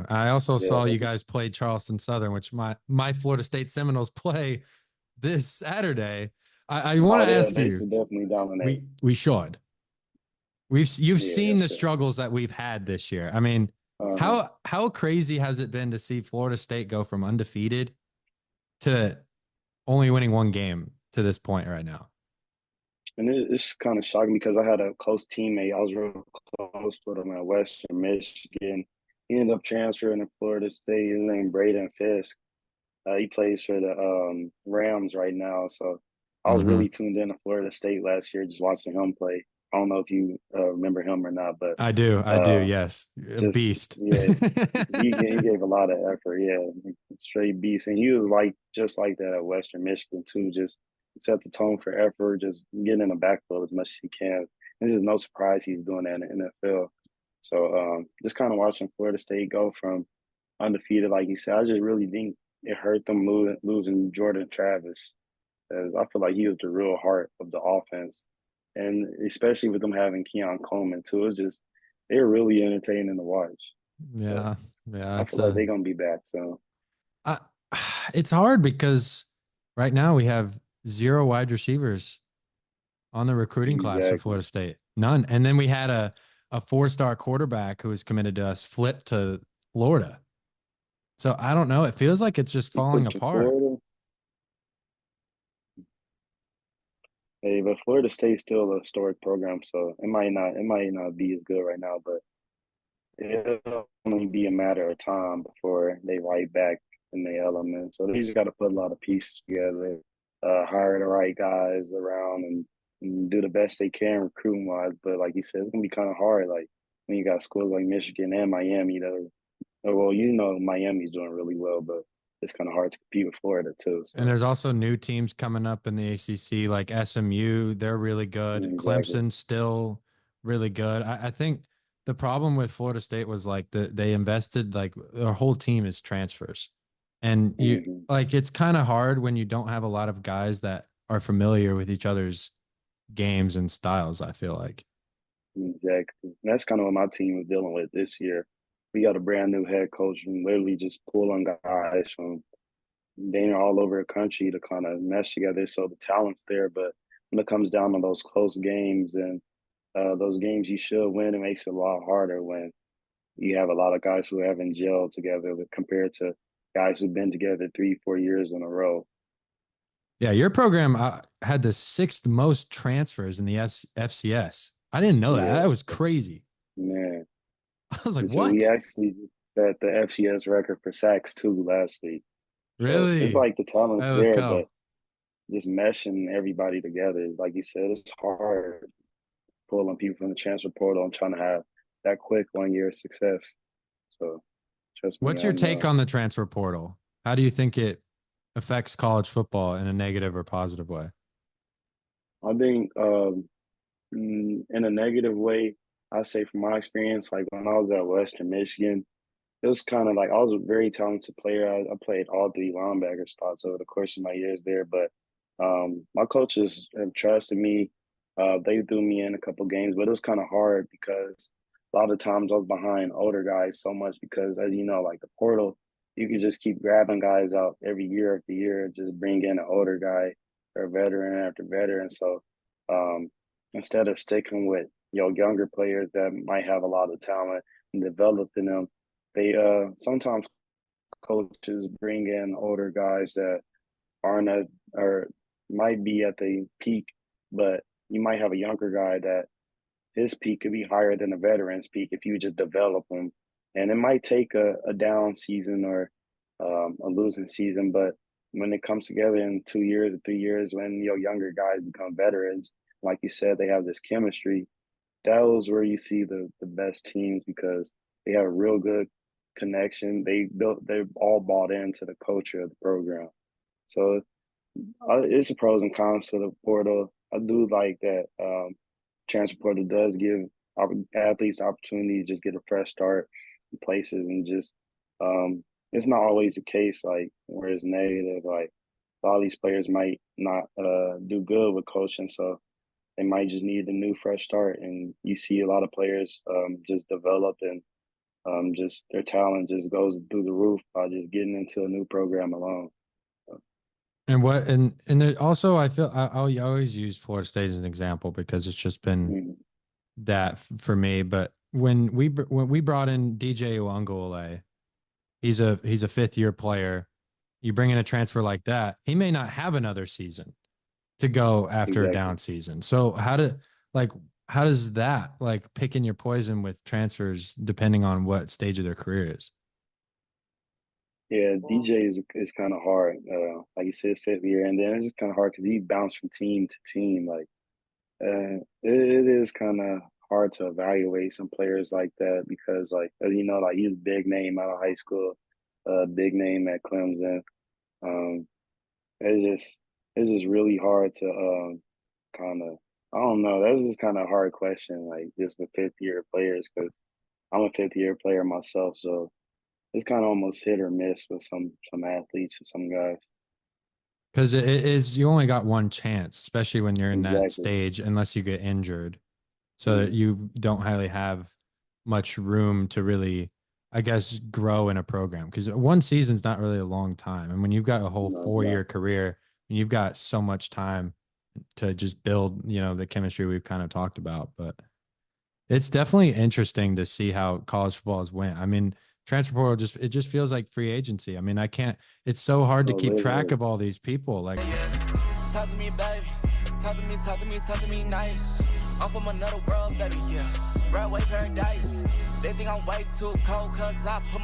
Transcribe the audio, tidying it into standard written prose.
I also Yeah, saw you guys play Charleston Southern, which my Florida State Seminoles play this Saturday. I want oh to yeah, ask they you, should definitely dominate. we should. You've Yeah, seen that's the it. struggles that we've had this year. I mean, Uh-huh. how crazy has it been to see Florida State go from undefeated to only winning one game to this point right now? And it's kind of shocking because I had a close teammate. I was real close with him at Western Michigan. He ended up transferring to Florida State. His name Braden Fisk. He plays for the Rams right now. So I was Hmm. really tuned in to Florida State last year, just watching him play. I don't know if you remember him or not, but I do, uh, yes. A just beast. yeah, he gave a lot of effort. Yeah, straight beast, and he was like just like that at Western Michigan too. Just set the tone for effort, just getting in the backfield as much as he can. And there's no surprise he's doing that in the NFL. So just kind of watching Florida State go from undefeated, like you said, I just really think it hurt them losing Jordan Travis. As I feel like he was the real heart of the offense, and especially with them having Keon Coleman too, it's just they're really entertaining to watch. But Yeah, yeah, I it's feel like a they're gonna be back soon. I, it's hard because right now we have zero wide receivers on the recruiting class for Exactly. Florida State. None. And then we had a four-star quarterback who was committed to us flip to Florida. So I don't know. It feels like it's just He falling flipped to apart. Florida. Hey, but Florida State's still a historic program, so it might not be as good right now, but it'll only be a matter of time before they right back in the element. So they just got to put a lot of pieces together, hire the right guys around, and do the best they can recruiting wise. But like you said, it's gonna be kind of hard. Like when you got schools like Michigan and Miami that are, well, Miami's doing really well, but it's kind of hard to compete with Florida too. And So there's also new teams coming up in the ACC, like SMU. They're really good. exactly. Clemson's still really good. I think the problem with Florida State was like they invested like their whole team is transfers. And you Hmm. like it's kind of hard when you don't have a lot of guys that are familiar with each other's games and styles, I feel like. Exactly. And that's kind of what my team is dealing with this year. We got a brand new head coach and literally just pulling guys from they're all over the country to kind of mesh together. So the talent's there, but when it comes down to those close games and those games you should win, it makes it a lot harder when you have a lot of guys who haven't gelled together compared to guys who've been together 3, 4 years in a row. Yeah, your program had the sixth most transfers in the FCS. I didn't know that. That Yeah, was crazy. man. I was like, And so we what? actually set the FCS record for sacks too last week. So it's Really? like the talent's Hey, let's there, but go. just meshing everybody together, like you said, it's hard pulling people from the transfer portal and trying to have that quick 1 year success. So trust me, What's I your take know. on the transfer portal? How do you think it affects college football in a negative or positive way? I think in a negative way, I say from my experience, like when I was at Western Michigan, it was kind of like I was a very talented player. I played all three linebacker spots over the course of my years there, but my coaches have trusted me. They threw me in a couple games, but it was kind of hard because a lot of times I was behind older guys so much because, as you know, like the portal, you can just keep grabbing guys out every year after year, just bring in an older guy or veteran after veteran. So um, instead of sticking with younger players that might have a lot of talent and developing them, they sometimes coaches bring in older guys that aren't at or might be at the peak, but you might have a younger guy that his peak could be higher than a veteran's peak if you just develop him. And it might take a down season or a losing season, but when it comes together in 2 years or 3 years, when your younger guys become veterans, like you said, they have this chemistry. That was where you see the best teams because they have a real good connection. They all bought into the culture of the program. So it's a pros and cons to the portal. I do like that transfer portal does give athletes the opportunity to just get a fresh start in places and just it's not always the case like where it's negative. Like a lot of these players might not do good with coaching, so they might just need a new fresh start. And you see a lot of players just develop and Just their talent just goes through the roof by just getting into a new program alone. So, And there, also I feel I always use Florida State as an example because it's just been mm, that for me. But when we brought in DJ Uangole, he's a fifth year player. You bring in a transfer like that, he may not have another season to go after a exactly. down season. So like how does that like picking your poison with transfers depending on what stage of their career is? Yeah, DJ is kind of hard. Like you said, fifth year, and then it's just kind of hard because he bounced from team to team. Like it is kind of hard to evaluate some players like that because, like you know, like he's a big name out of high school, big name at Clemson. Um, it's just really hard to kind of I don't know. That's just kind of a hard question, like just with fifth year players because I'm a fifth year player myself, so it's kind of almost hit or miss with some athletes and some guys. Because it is you only got one chance, especially when you're in that Exactly. stage, unless you get injured. So that Mm, you don't really have much room to really, I guess, grow in a program. Because one season's not really a long time. And when you've got a whole no, it's 4 year not. career, you've got so much time to just build, the chemistry we've kind of talked about. But it's definitely interesting to see how college football has went. I mean, transfer portal just it just feels like free agency. I mean, I can't. It's so hard to Oh, keep track literally. of all these people. Like, Talk to me, baby. Talk to me nice. I'm from another world, baby, yeah. Right way paradise. They think I'm way too cold, cause I put